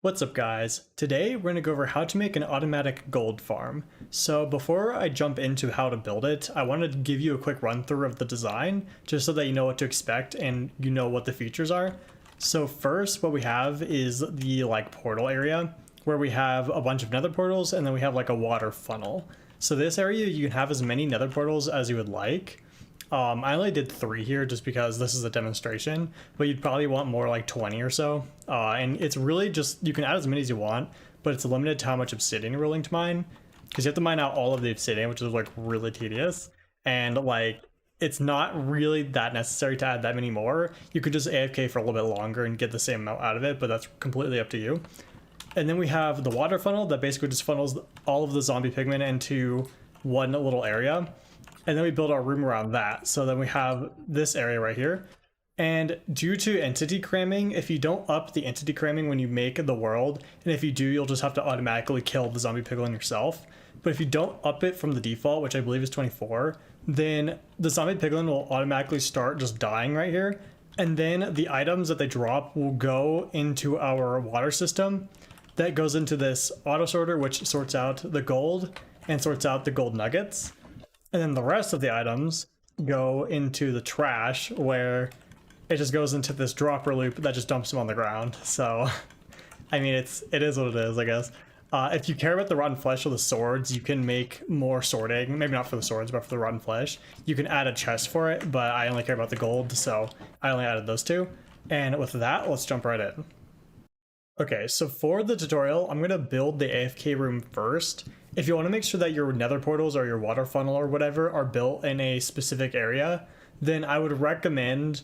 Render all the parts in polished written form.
What's up guys? Today we're going to go over how to make an automatic gold farm. So before I jump into how to build it, I wanted to give you a quick run through of the design just so that you know what to expect and you know what the features are. So first what we have is the portal area where we have a bunch of nether portals and then we have a water funnel. So this area you can have as many nether portals as you would like. I only did 3 here just because this is a demonstration, but you'd probably want more like 20 or so. And it's really just, you can add as many as you want, but it's limited to how much obsidian you're willing to mine, because you have to mine out all of the obsidian, which is really tedious. And it's not really that necessary to add that many more. You could just AFK for a little bit longer and get the same amount out of it, but that's completely up to you. And then we have the water funnel that basically just funnels all of the zombie pigmen into one little area. And then we build our room around that. So then we have this area right here. And due to entity cramming, if you don't up the entity cramming when you make the world, and if you do, you'll just have to automatically kill the zombie piglin yourself. But if you don't up it from the default, which I believe is 24, then the zombie piglin will automatically start just dying right here. And then the items that they drop will go into our water system. That goes into this auto sorter, which sorts out the gold and sorts out the gold nuggets. And then the rest of the items go into the trash, where it just goes into this dropper loop that just dumps them on the ground. So, I mean, it is what it is, I guess. If you care about the rotten flesh or the swords, you can make more sorting. Maybe not for the swords, but for the rotten flesh. You can add a chest for it, but I only care about the gold, so I only added those two. And with that, let's jump right in. Okay, so for the tutorial, I'm going to build the AFK room first. If you want to make sure that your nether portals or your water funnel or whatever are built in a specific area, then I would recommend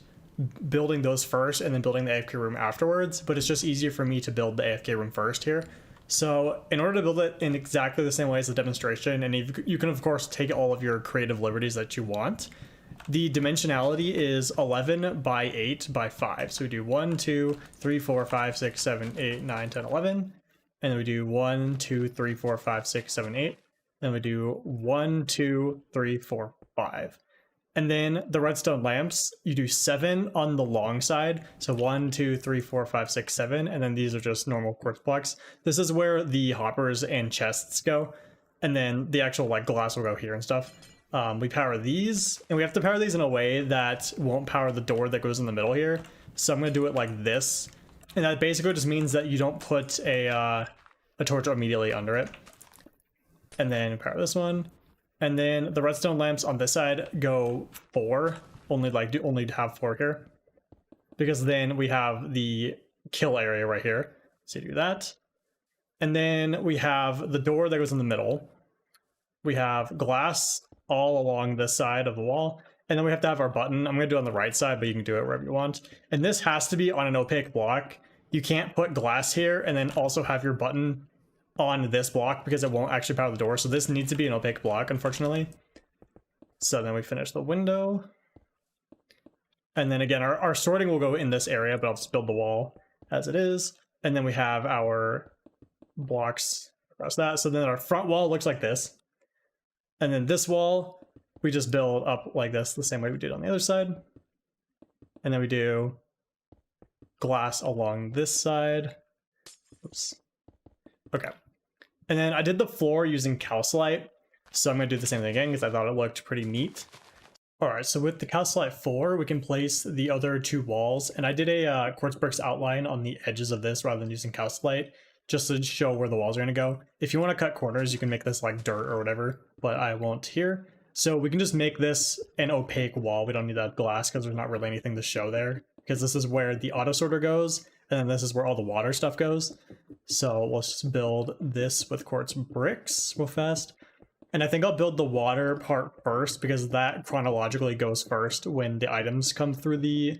building those first and then building the AFK room afterwards, but it's just easier for me to build the AFK room first here. So in order to build it in exactly the same way as the demonstration, and you can of course take all of your creative liberties that you want, the dimensionality is 11 by 8 by 5. So we do 1, 2, 3, 4, 5, 6, 7, 8, 9, 10, 11. And then we do 1, 2, 3, 4, 5, 6, 7, 8. Then we do 1, 2, 3, 4, 5. And then the redstone lamps, you do 7 on the long side. So 1, 2, 3, 4, 5, 6, 7. And then these are just normal quartz blocks. This is where the hoppers and chests go. And then the actual glass will go here and stuff. We power these, and we have to power these in a way that won't power the door that goes in the middle here. So I'm going to do it like this. And that basically just means that you don't put a torch immediately under it. And then power this one. And then the redstone lamps on this side go 4. Only have 4 here. Because then we have the kill area right here. So you do that. And then we have the door that goes in the middle. We have glass all along this side of the wall. And then we have to have our button. I'm going to do it on the right side, but you can do it wherever you want. And this has to be on an opaque block. You can't put glass here and then also have your button on this block because it won't actually power the door. So this needs to be an opaque block, unfortunately. So then we finish the window. And then again, our sorting will go in this area, but I'll just build the wall as it is. And then we have our blocks across that. So then our front wall looks like this. And then this wall, we just build up like this, the same way we did on the other side. And then we do glass along this side. Oops. Okay. And then I did the floor using calcite. So I'm going to do the same thing again because I thought it looked pretty neat. All right, so with the calcite floor, we can place the other 2 walls. And I did a quartz bricks outline on the edges of this rather than using calcite, just to show where the walls are going to go. If you want to cut corners, you can make this like dirt or whatever, but I won't here. So we can just make this an opaque wall. We don't need that glass because there's not really anything to show there, because this is where the auto sorter goes, and then this is where all the water stuff goes. So let's just build this with quartz bricks real fast. And I think I'll build the water part first because that chronologically goes first when the items come through the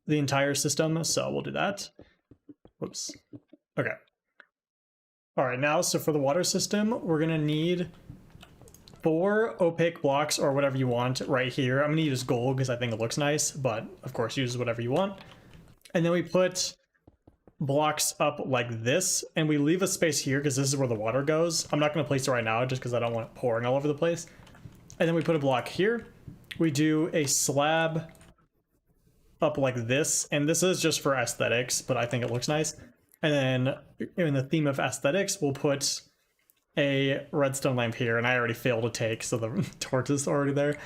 entire system. So we'll do that. Whoops. Okay. All right, now, so for the water system, we're going to need 4 opaque blocks or whatever you want right here. I'm going to use gold because I think it looks nice, but of course use whatever you want. And then we put blocks up like this, and we leave a space here because this is where the water goes. I'm not going to place it right now just because I don't want it pouring all over the place. And then we put a block here. We do a slab up like this, and this is just for aesthetics, but I think it looks nice. And then in the theme of aesthetics, we'll put a redstone lamp here, and I already failed to take, so the torch is already there.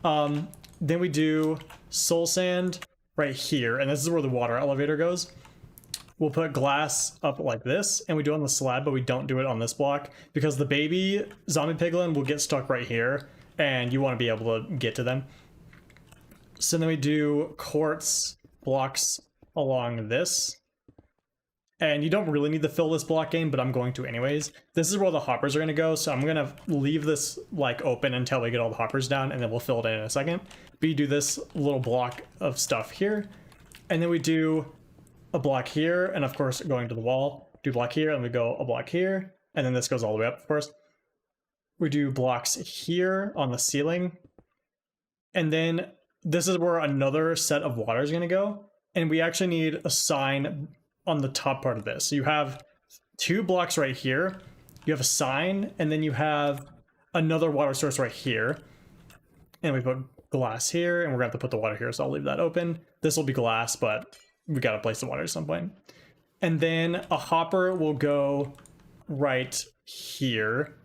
Then we do soul sand right here, and this is where the water elevator goes. We'll put glass up like this, and we do it on the slab, but we don't do it on this block because the baby zombie piglin will get stuck right here, and you want to be able to get to them. So then we do quartz blocks along this. And you don't really need to fill this block game, but I'm going to anyways. This is where the hoppers are going to go, so I'm going to leave this like open until we get all the hoppers down, and then we'll fill it in a second. But you do this little block of stuff here, and then we do a block here, and of course going to the wall, do a block here, and we go a block here, and then this goes all the way up, of course. We do blocks here on the ceiling, and then this is where another set of water is going to go, and we actually need a sign on the top part of this. So you have 2 blocks right here, you have a sign, and then you have another water source right here. And we put glass here, and we're gonna have to put the water here, so I'll leave that open. This will be glass, but we gotta place the water at some point. And then a hopper will go right here,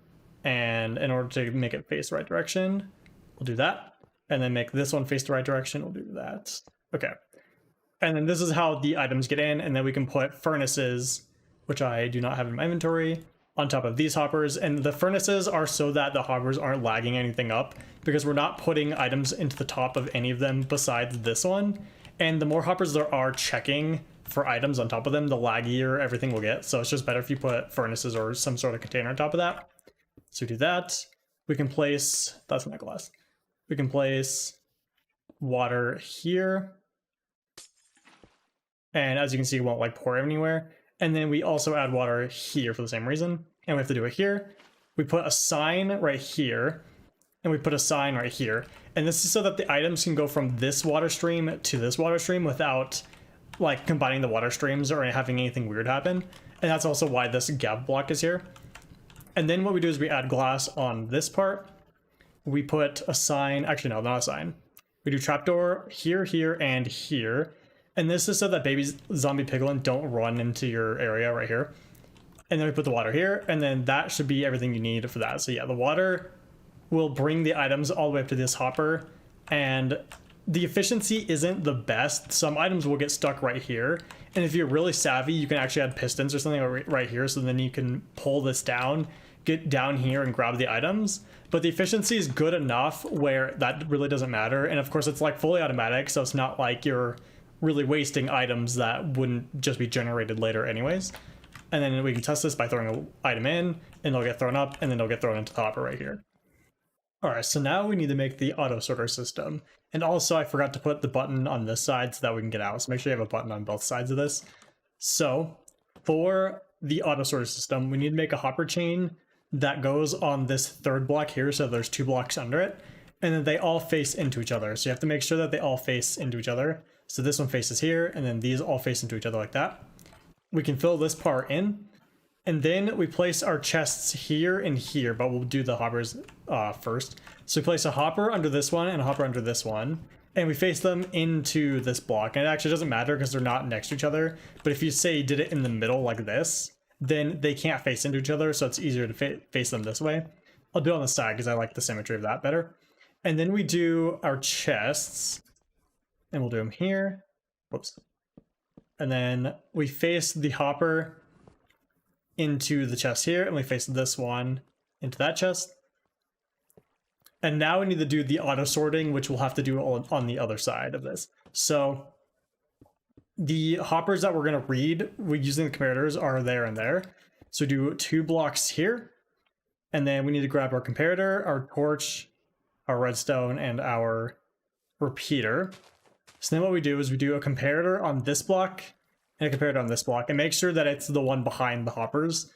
and in order to make it face the right direction, we'll do that. And then make this one face the right direction, we'll do that. Okay. And then this is how the items get in, and then we can put furnaces, which I do not have in my inventory, on top of these hoppers. And the furnaces are so that the hoppers aren't lagging anything up, because we're not putting items into the top of any of them besides this one. And the more hoppers there are checking for items on top of them, the laggier everything will get. So it's just better if you put furnaces or some sort of container on top of that. So we do that. We can place, that's not glass. We can place water here. And as you can see, it won't like pour anywhere. And then we also add water here for the same reason. And we have to do it here. We put a sign right here, and we put a sign right here. And this is so that the items can go from this water stream to this water stream without like combining the water streams or having anything weird happen. And that's also why this gap block is here. And then what we do is we add glass on this part. We put a sign, actually no, not a sign. We do trapdoor here, here, and here. And this is so that baby zombie piglin don't run into your area right here. And then we put the water here, and then that should be everything you need for that. So yeah, the water will bring the items all the way up to this hopper, and the efficiency isn't the best. Some items will get stuck right here, and if you're really savvy, you can actually add pistons or something right here, so then you can pull this down, get down here and grab the items. But the efficiency is good enough where that really doesn't matter. And of course it's like fully automatic, so it's not like you're really wasting items that wouldn't just be generated later anyways. And then we can test this by throwing an item in, and it'll get thrown up, and then it'll get thrown into the hopper right here. All right, so now we need to make the auto sorter system. And also I forgot to put the button on this side so that we can get out. So make sure you have a button on both sides of this. So for the auto sorter system, we need to make a hopper chain that goes on this third block here. So there's 2 blocks under it, and then they all face into each other. So you have to make sure that they all face into each other. So this one faces here, and then these all face into each other like that. We can fill this part in, and then we place our chests here and here, but we'll do the hoppers first. So we place a hopper under this one and a hopper under this one, and we face them into this block. And it actually doesn't matter because they're not next to each other, but if you say you did it in the middle like this, then they can't face into each other, so it's easier to face them this way. I'll do it on the side because I like the symmetry of that better. And then we do our chests, and we'll do them here. Whoops. And then we face the hopper into the chest here, and we face this one into that chest. And now we need to do the auto sorting, which we'll have to do on the other side of this. So the hoppers that we're going to read using the comparators are there and there. So do 2 blocks here, and then we need to grab our comparator, our torch, our redstone, and our repeater. So then what we do is we do a comparator on this block and a comparator on this block, and make sure that it's the one behind the hoppers.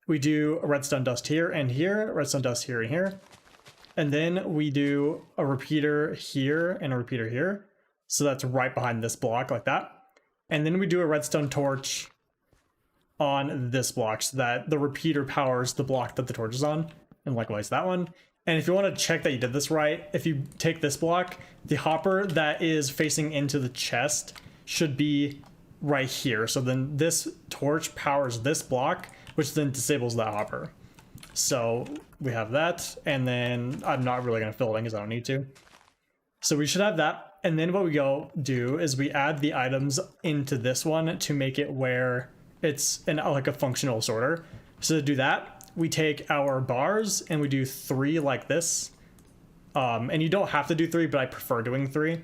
We do a redstone dust here and here, redstone dust here and here. And then we do a repeater here and a repeater here. So that's right behind this block like that. And then we do a redstone torch on this block so that the repeater powers the block that the torch is on, and likewise that one. And if you want to check that you did this right, if you take this block, the hopper that is facing into the chest should be right here. So then this torch powers this block, which then disables that hopper. So we have that, and then I'm not really going to fill it in because I don't need to. So we should have that, and then what we go do is we add the items into this one to make it where it's like a functional sorter. So to do that, we take our bars and we do 3 like this. And you don't have to do 3, but I prefer doing 3.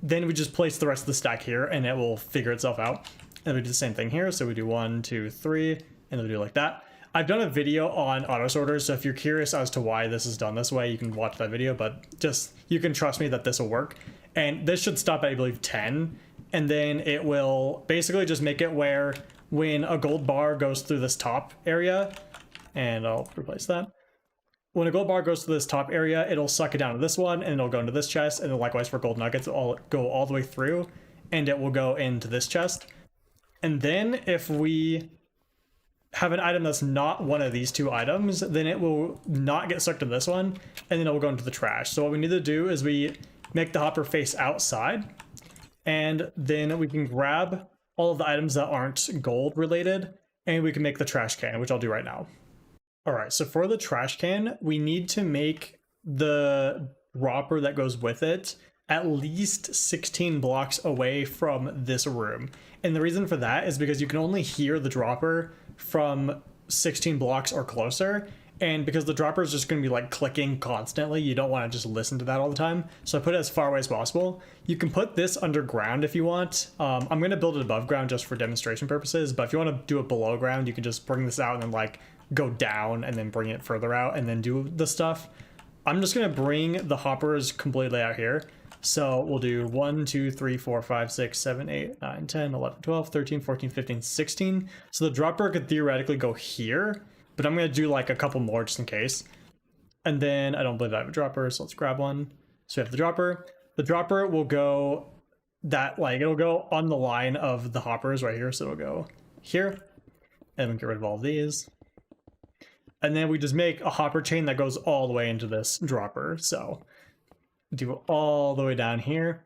Then we just place the rest of the stack here and it will figure itself out. And we do the same thing here. So we do 1, 2, 3, and then we do like that. I've done a video on auto sorters, so if you're curious as to why this is done this way, you can watch that video, but just, you can trust me that this will work. And this should stop at, I believe, 10, and then it will basically just make it where when a gold bar goes through this top area, and I'll replace that. When a gold bar goes to this top area, it'll suck it down to this one, and it'll go into this chest, and then likewise for gold nuggets, it'll go all the way through, and it will go into this chest. And then if we have an item that's not one of these 2 items, then it will not get sucked to this one, and then it will go into the trash. So what we need to do is we make the hopper face outside, and then we can grab all of the items that aren't gold related, and we can make the trash can, which I'll do right now. All right, so for the trash can, we need to make the dropper that goes with it at least 16 blocks away from this room. And the reason for that is because you can only hear the dropper from 16 blocks or closer. And because the dropper is just going to be like clicking constantly, you don't want to just listen to that all the time. So I put it as far away as possible. You can put this underground if you want. I'm going to build it above ground just for demonstration purposes. But if you want to do it below ground, you can just bring this out and then like go down and then bring it further out and then do the stuff. I'm just going to bring the hoppers completely out here. So we'll do 1, 2, 3, 4, 5, 6, 7, 8, 9, 10, 11, 12, 13, 14, 15, 16. So the dropper could theoretically go here, but I'm going to do like a couple more just in case. And then I don't believe I have a dropper, so let's grab one. So we have the dropper. The dropper will go that, like, it'll go on the line of the hoppers right here. So it'll go here, and we get rid of all of these. And then we just make a hopper chain that goes all the way into this dropper. So do it all the way down here.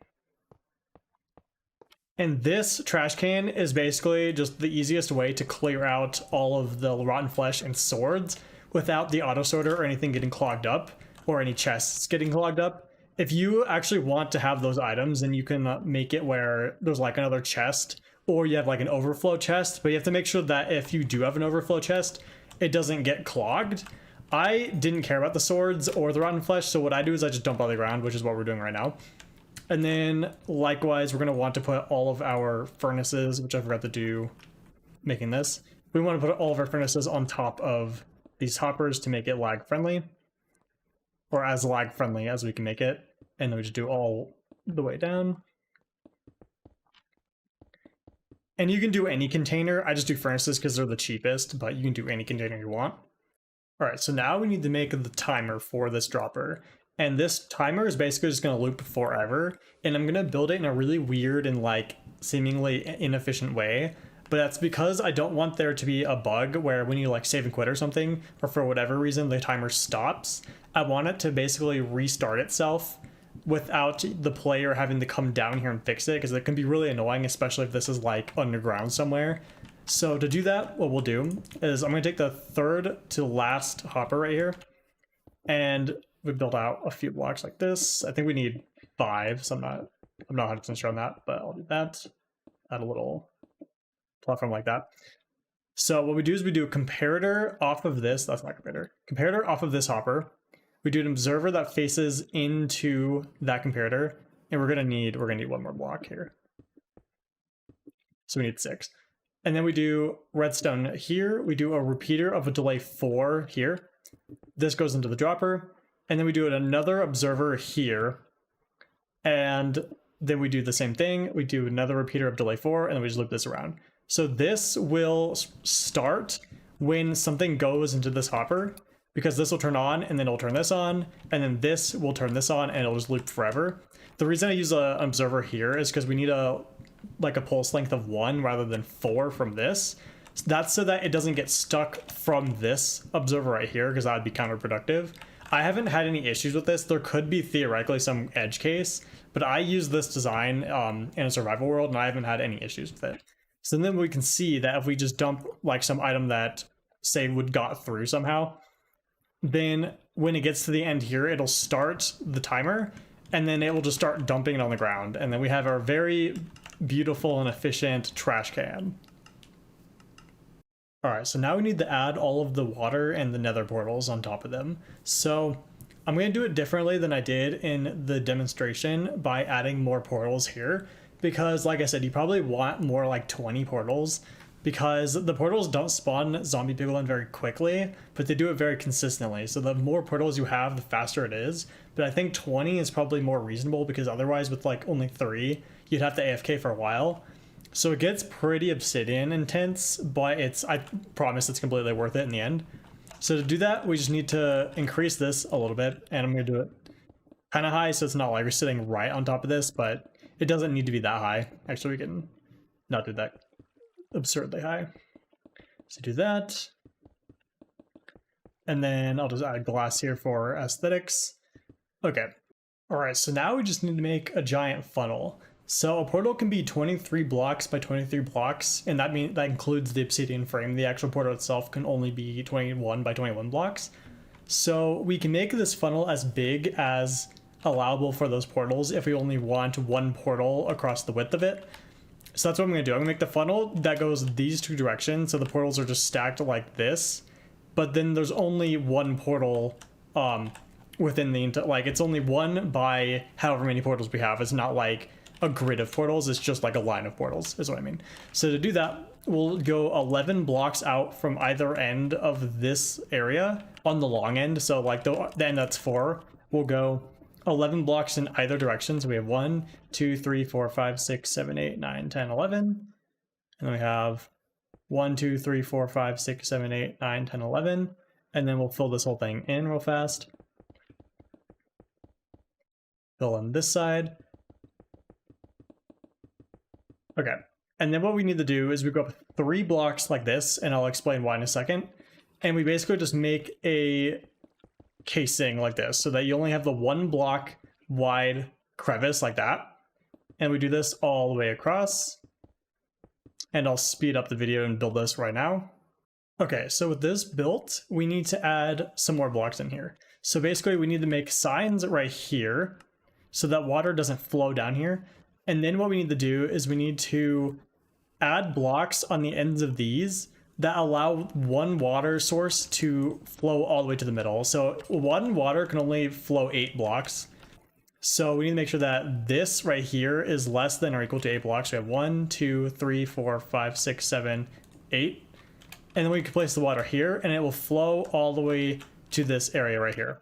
And this trash can is basically just the easiest way to clear out all of the rotten flesh and swords without the auto sorter or anything getting clogged up or any chests getting clogged up. If you actually want to have those items, then you can make it where there's like another chest, or you have like an overflow chest, but you have to make sure that if you do have an overflow chest, it doesn't get clogged. I didn't care about the swords or the rotten flesh, so what I do is I just dump on the ground, which is what we're doing right now. And then likewise, we're going to want to put all of our furnaces, which I forgot to do making this. We want to put all of our furnaces on top of these hoppers to make it lag friendly, or as lag friendly as we can make it. And then we just do all the way down. And you can do any container. I just do furnaces because they're the cheapest, but you can do any container you want. All right, so now we need to make the timer for this dropper. And this timer is basically just going to loop forever. And I'm going to build it in a really weird and like seemingly inefficient way. But that's because I don't want there to be a bug where when you like save and quit or something, or for whatever reason, the timer stops. I want it to basically restart itself without the player having to come down here and fix it, because it can be really annoying, especially if this is like underground somewhere. So to do that, what we'll do is I'm going to take the third to last hopper right here, and we built out a few blocks like this. I think we need 5, so I'm not 100% sure on that, but I'll do that. Add a little platform like that. So what we do is we do a comparator off of this. That's not comparator. Comparator off of this hopper. We do an observer that faces into that comparator, and we're gonna need one more block here. So we need 6. And then we do redstone here. We do a repeater of a delay 4 here. This goes into the dropper. And then we do another observer here. And then we do the same thing. We do another repeater of delay 4, and then we just loop this around. So this will start when something goes into this hopper, because this will turn on, and then it'll turn this on, and then this will turn this on, and it'll just loop forever. The reason I use an observer here is because we need a pulse length of 1 rather than 4 from this. So that's so that it doesn't get stuck from this observer right here, because that would be counterproductive. I haven't had any issues with this. There could be theoretically some edge case, but I use this design in a survival world and I haven't had any issues with it. So then we can see that if we just dump like some item that say would got through somehow, then when it gets to the end here, it'll start the timer and then it will just start dumping it on the ground. And then we have our very beautiful and efficient trash can. All right, so now we need to add all of the water and the nether portals on top of them. So I'm going to do it differently than I did in the demonstration by adding more portals here, because like I said, you probably want more like 20 portals, because the portals don't spawn zombie piglin very quickly, but they do it very consistently. So the more portals you have, the faster it is. But I think 20 is probably more reasonable, because otherwise with like only 3, you'd have to AFK for a while. So it gets pretty obsidian intense, but I promise it's completely worth it in the end. So to do that, we just need to increase this a little bit, and I'm going to do it kind of high so it's not like we're sitting right on top of this, but it doesn't need to be that high. Actually, we can not do that absurdly high. So do that. And then I'll just add glass here for aesthetics. Okay. All right, so now we just need to make a giant funnel. So a portal can be 23 blocks by 23 blocks, and that includes the obsidian frame. The actual portal itself can only be 21 by 21 blocks. So we can make this funnel as big as allowable for those portals if we only want one portal across the width of it. So that's what I'm going to do. I'm going to make the funnel that goes these two directions, so the portals are just stacked like this, but then there's only one portal within the like it's only one by however many portals we have. It's not like a grid of portals, it's just like a line of portals is what I mean. So to do that, we'll go 11 blocks out from either end of this area on the long end. So like the end that's 4, we'll go 11 blocks in either direction. So we have 1, 2, 3, 4, 5, 6, 7, 8, 9, 10, 11. And then we have 1, 2, 3, 4, 5, 6, 7, 8, 9, 10, 11. And then we'll fill this whole thing in real fast. Fill in this side. Okay, and then what we need to do is we go up 3 blocks like this, and I'll explain why in a second. And we basically just make a casing like this, so that you only have the 1 block wide crevice like that. And we do this all the way across. And I'll speed up the video and build this right now. Okay, so with this built, we need to add some more blocks in here. So basically we need to make signs right here so that water doesn't flow down here. And then what we need to do is we need to add blocks on the ends of these that allow one water source to flow all the way to the middle. So one water can only flow 8 blocks. So we need to make sure that this right here is less than or equal to 8 blocks. We have 1, 2, 3, 4, 5, 6, 7, 8. And then we can place the water here and it will flow all the way to this area right here.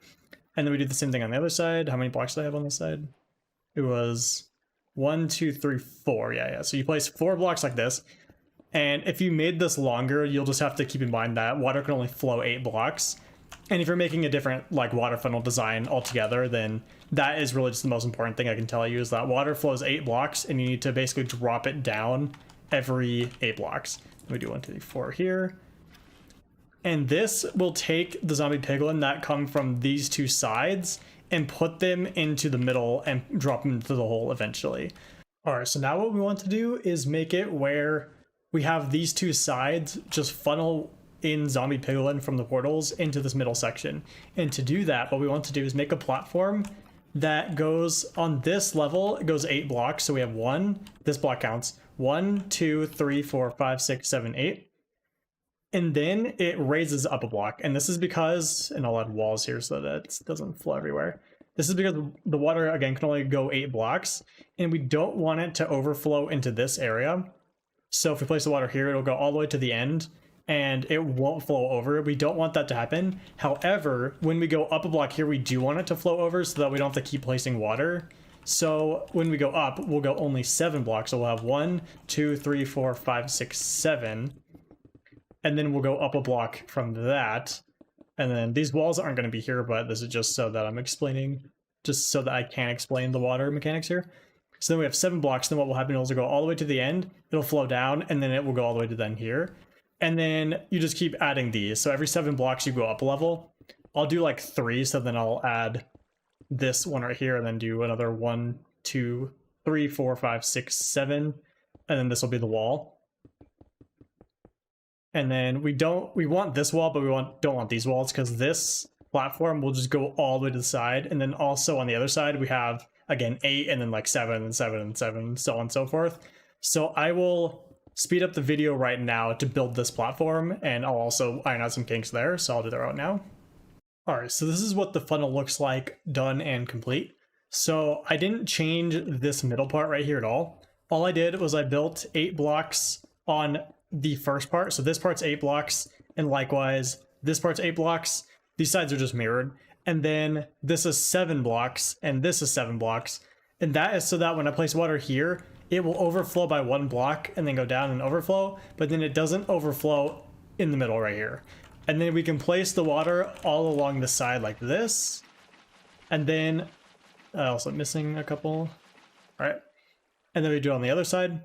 And then we do the same thing on the other side. How many blocks do I have on this side? It was 1, 2, 3, 4. Yeah. So you place 4 blocks like this. And if you made this longer, you'll just have to keep in mind that water can only flow 8 blocks. And if you're making a different like water funnel design altogether, then that is really just the most important thing I can tell you is that water flows 8 blocks and you need to basically drop it down every 8 blocks. We do 1, 2, 3, 4 here. And this will take the zombie piglin that come from these two sides and put them into the middle and drop them into the hole eventually. All right, so now what we want to do is make it where we have these two sides just funnel in zombie piglin from the portals into this middle section. And to do that, what we want to do is make a platform that goes on this level. It goes 8 blocks. So we have 1, this block counts, 1, 2, 3, 4, 5, 6, 7, 8. And then it raises up a block. And this is because, and I'll add walls here so that it doesn't flow everywhere. This is because the water, again, can only go 8 blocks. And we don't want it to overflow into this area. So if we place the water here, it'll go all the way to the end and it won't flow over. We don't want that to happen. However, when we go up a block here, we do want it to flow over so that we don't have to keep placing water. So when we go up, we'll go only 7 blocks. So we'll have 1, 2, 3, 4, 5, 6, 7. And then we'll go up a block from that. And then these walls aren't going to be here, but this is just so that I'm explaining, just so that I can explain the water mechanics here. So then we have 7 blocks. Then what will happen is it'll go all the way to the end. It'll flow down and then it will go all the way to then here. And then you just keep adding these. So every 7 blocks you go up a level. I'll do like 3. So then I'll add this one right here and then do another 1, 2, 3, 4, 5, 6, 7, and then this will be the wall. And then we want this wall, but don't want these walls, because this platform will just go all the way to the side. And then also on the other side, we have, again, 8, and then like 7, and 7, and 7, so on and so forth. So I will speed up the video right now to build this platform, and I'll also iron out some kinks there, so I'll do that right now. All right, so this is what the funnel looks like done and complete. So I didn't change this middle part right here at all. All I did was I built 8 blocks on the first part. So this part's 8 blocks, and likewise, this part's 8 blocks. These sides are just mirrored. And then this is 7 blocks, and this is 7 blocks. And that is so that when I place water here, it will overflow by 1 block and then go down and overflow, but then it doesn't overflow in the middle right here. And then we can place the water all along the side like this. And then also missing a couple. All right. And then we do it on the other side.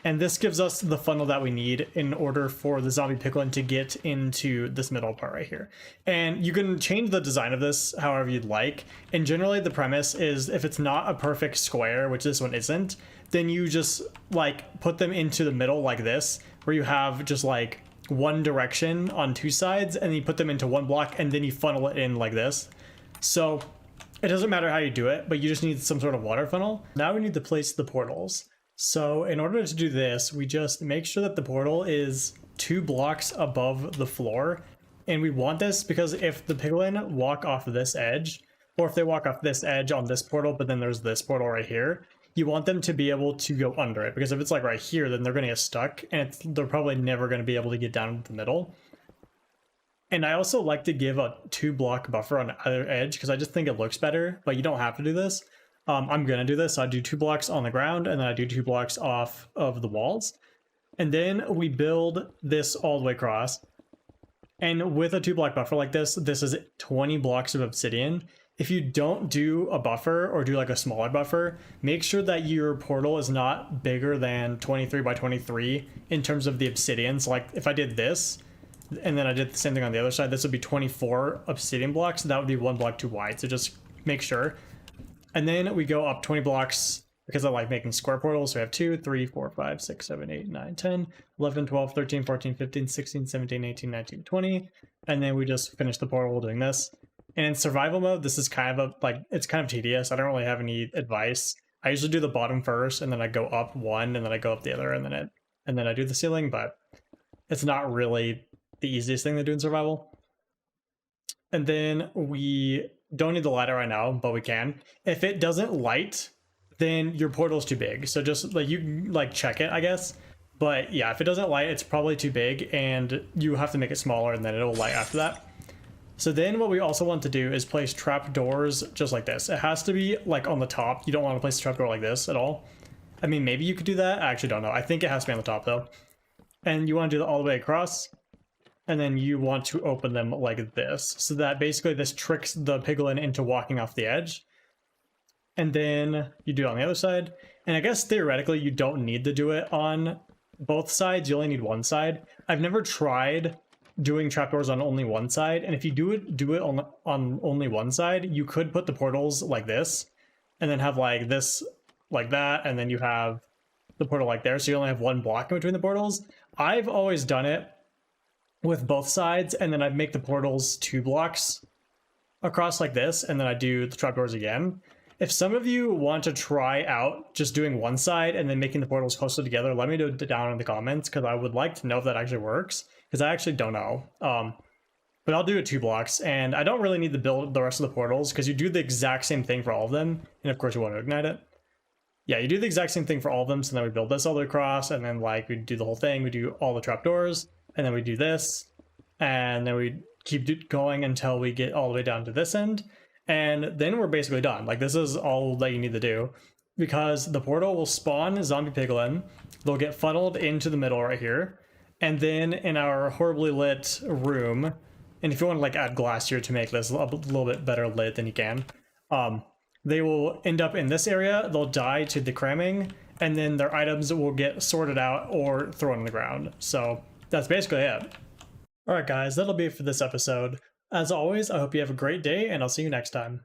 And this gives us the funnel that we need in order for the zombie piglin to get into this middle part right here. And you can change the design of this however you'd like. And generally the premise is if it's not a perfect square, which this one isn't, then you just like put them into the middle like this, where you have just like one direction on 2 sides, and then you put them into 1 block, and then you funnel it in like this. So it doesn't matter how you do it, but you just need some sort of water funnel. Now we need to place the portals. So in order to do this, we just make sure that the portal is 2 blocks above the floor. And we want this because if the piglin walk off this edge, or if they walk off this edge on this portal, but then there's this portal right here, you want them to be able to go under it. Because if it's like right here, then they're going to get stuck, and they're probably never going to be able to get down to the middle. And I also like to give a 2 block buffer on either edge, because I just think it looks better, but you don't have to do this. I'm going to do this. So I do 2 blocks on the ground, and then I do 2 blocks off of the walls. And then we build this all the way across. And with a 2 block buffer like this is 20 blocks of obsidian. If you don't do a buffer or do like a smaller buffer, make sure that your portal is not bigger than 23 by 23 in terms of the obsidian. So like if I did this, and then I did the same thing on the other side, this would be 24 obsidian blocks. That would be 1 block too wide. So just make sure. And then we go up 20 blocks because I like making square portals. So we have 2, 3, 4, 5, 6, 7, 8, 9, 10, 11, 12, 13, 14, 15, 16, 17, 18, 19, 20. And then we just finish the portal doing this. And in survival mode, this is kind of it's kind of tedious. I don't really have any advice. I usually do the bottom first, and then I go up 1, and then I go up the other, and then I do the ceiling, but it's not really the easiest thing to do in survival. And then we don't need the ladder right now, but we can. If it doesn't light, then your portal is too big. So just like you like check it, I guess. But yeah, if it doesn't light, it's probably too big, and you have to make it smaller, and then it'll light after that. So then what we also want to do is place trap doors just like this. It has to be like on the top. You don't want to place a trap door like this at all. I mean, maybe you could do that. I actually don't know. I think it has to be on the top though. And you want to do that all the way across. And then you want to open them like this. So that basically this tricks the piglin into walking off the edge. And then you do it on the other side. And I guess theoretically you don't need to do it on both sides. You only need one side. I've never tried doing trapdoors on only one side, and if you do it on only one side, you could put the portals like this and then have like this like that, and then you have the portal like there, so you only have 1 block in between the portals. I've always done it with both sides, and then I make the portals 2 blocks across like this, and then I do the trapdoors again. If some of you want to try out just doing one side and then making the portals closer together, let me know down in the comments, because I would like to know if that actually works, because I actually don't know. But I'll do it 2 blocks, and I don't really need to build the rest of the portals, because you do the exact same thing for all of them, and of course you want to ignite it. Yeah, you do the exact same thing for all of them, so then we build this all the way across, and then like we do the whole thing, we do all the trapdoors, and then we do this, and then we keep going until we get all the way down to this end. And then we're basically done. Like this is all that you need to do, because the portal will spawn zombie piglin. They'll get funneled into the middle right here. And then in our horribly lit room, and if you want to like add glass here to make this a little bit better lit, then you can. They will end up in this area. They'll die to the cramming, and then their items will get sorted out or thrown on the ground. So that's basically it. All right, guys, that'll be it for this episode. As always, I hope you have a great day, and I'll see you next time.